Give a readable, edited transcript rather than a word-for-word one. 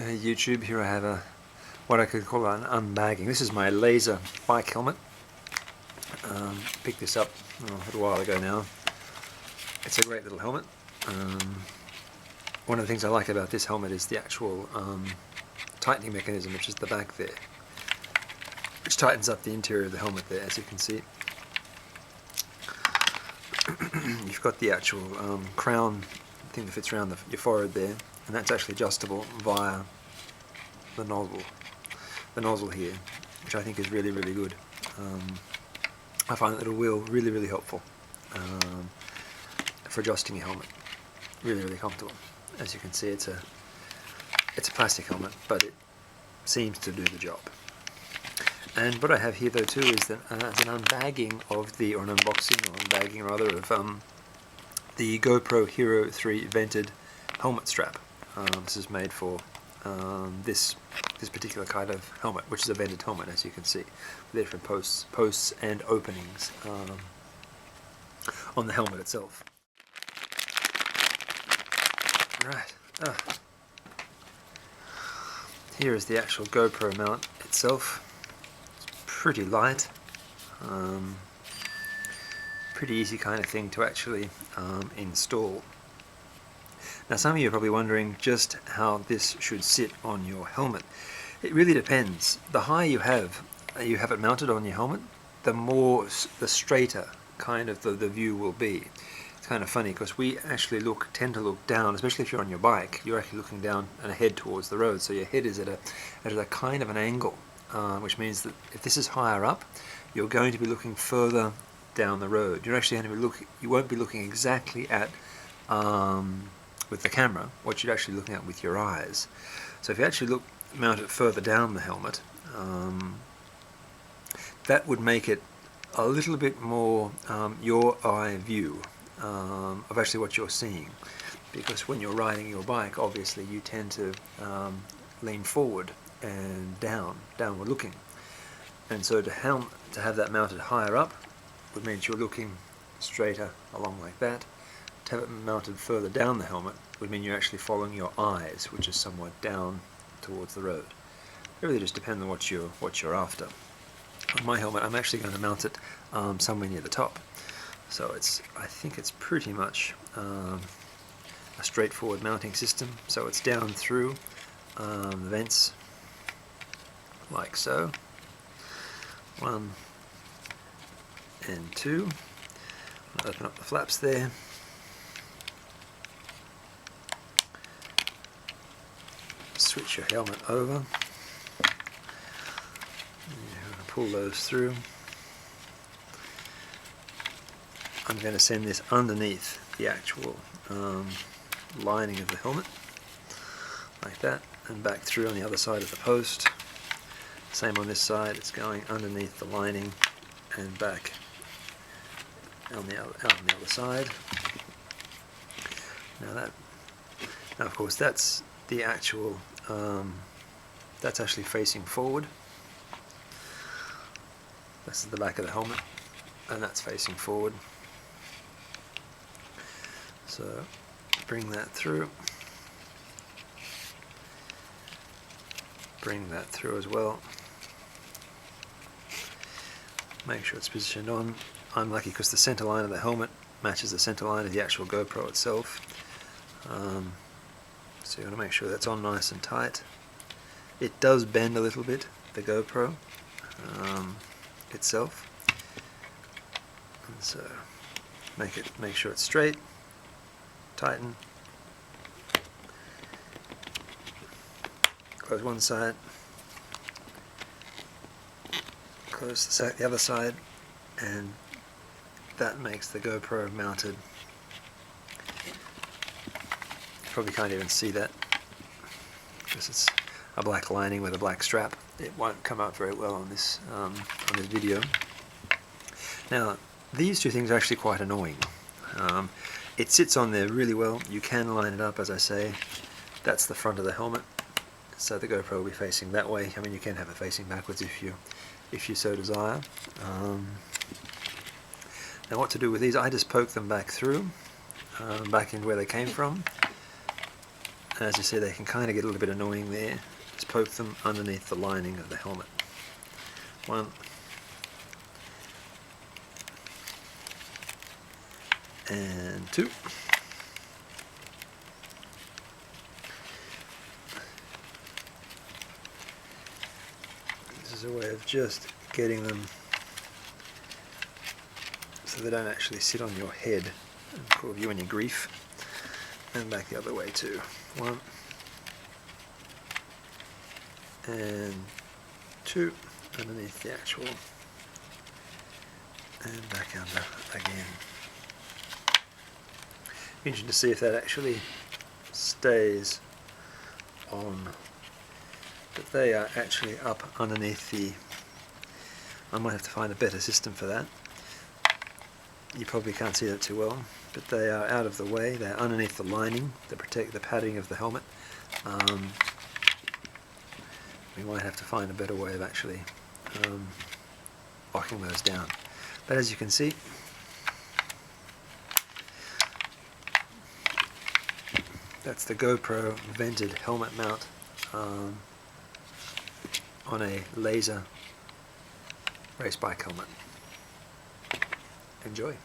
YouTube. Here I have what I could call an unbagging. This is my laser bike helmet. Picked this up a little while ago now. It's a great little helmet. One of the things I like about this helmet is the actual tightening mechanism, which is the back there, which tightens up the interior of the helmet there, as you can see. You've got the actual crown thing that fits around your forehead there, and that's actually adjustable via the nozzle here, which I think is really, really good. I find that little wheel really, really helpful for adjusting your helmet. Really, really comfortable. As you can see, it's a plastic helmet, but it seems to do the job. And what I have here though too is that it's an unbagging of or an unboxing or unbagging rather of the GoPro Hero 3 vented helmet strap. This is made for this particular kind of helmet, which is a vented helmet, as you can see, with different posts and openings on the helmet itself. Right. Here is the actual GoPro mount itself. Pretty light, pretty easy kind of thing to actually install. Now some of you are probably wondering just how this should sit on your helmet. It really depends. The higher you have it mounted on your helmet, the straighter kind of the view will be. It's kind of funny because we actually tend to look down, especially if you're on your bike. You're actually looking down and ahead towards the road, so your head is at a kind of an angle. Which means that if this is higher up, you're going to be looking further down the road. You're actually going to be you won't be looking exactly at with the camera what you're actually looking at with your eyes. So if you actually mount it further down the helmet, that would make it a little bit more your eye view of actually what you're seeing. Because when you're riding your bike, obviously you tend to lean forward and downward looking, and so to have that mounted higher up would mean you're looking straighter along like that. To have it mounted further down the helmet would mean you're actually following your eyes, which is somewhat down towards the road. It really just depends on what you're after. On my helmet, I'm actually going to mount it somewhere near the top, so I think it's pretty much a straightforward mounting system. So it's down through the vents, like so. 1 and 2. Open up the flaps there. Switch your helmet over. Pull those through. I'm going to send this underneath the actual lining of the helmet, like that, and back through on the other side of the post. Same on this side, it's going underneath the lining and back on the other side. Now of course that's the actual that's actually facing forward. This is the back of the helmet, and that's facing forward. So bring that through. Bring that through as well. Make sure it's positioned on. I'm lucky because the center line of the helmet matches the center line of the actual GoPro itself. So you want to make sure that's on nice and tight. It does bend a little bit, the GoPro itself. And so make sure it's straight, tighten, close one side, close the other side, and that makes the GoPro mounted. You probably can't even see that because it's a black lining with a black strap. It won't come out very well on this video. Now these two things are actually quite annoying. It sits on there really well. You can line it up, as I say. That's the front of the helmet, so the GoPro will be facing that way. I mean, you can have it facing backwards if you so desire. Now what to do with these, I just poke them back through, back in where they came from, And as you see, they can kind of get a little bit annoying there. Just poke them underneath the lining of the helmet. 1, and 2. This is a way of just getting them so they don't actually sit on your head and cause you any grief. And back the other way too. 1 and 2 underneath the actual, and back under again. Interesting to see if that actually stays on, but they are actually up underneath the, I might have to find a better system for that. You probably can't see that too well, but they are out of the way. They're underneath the lining that protect the padding of the helmet. We might have to find a better way of actually locking those down. But as you can see, that's the GoPro vented helmet mount on a laser race bike helmet. Enjoy.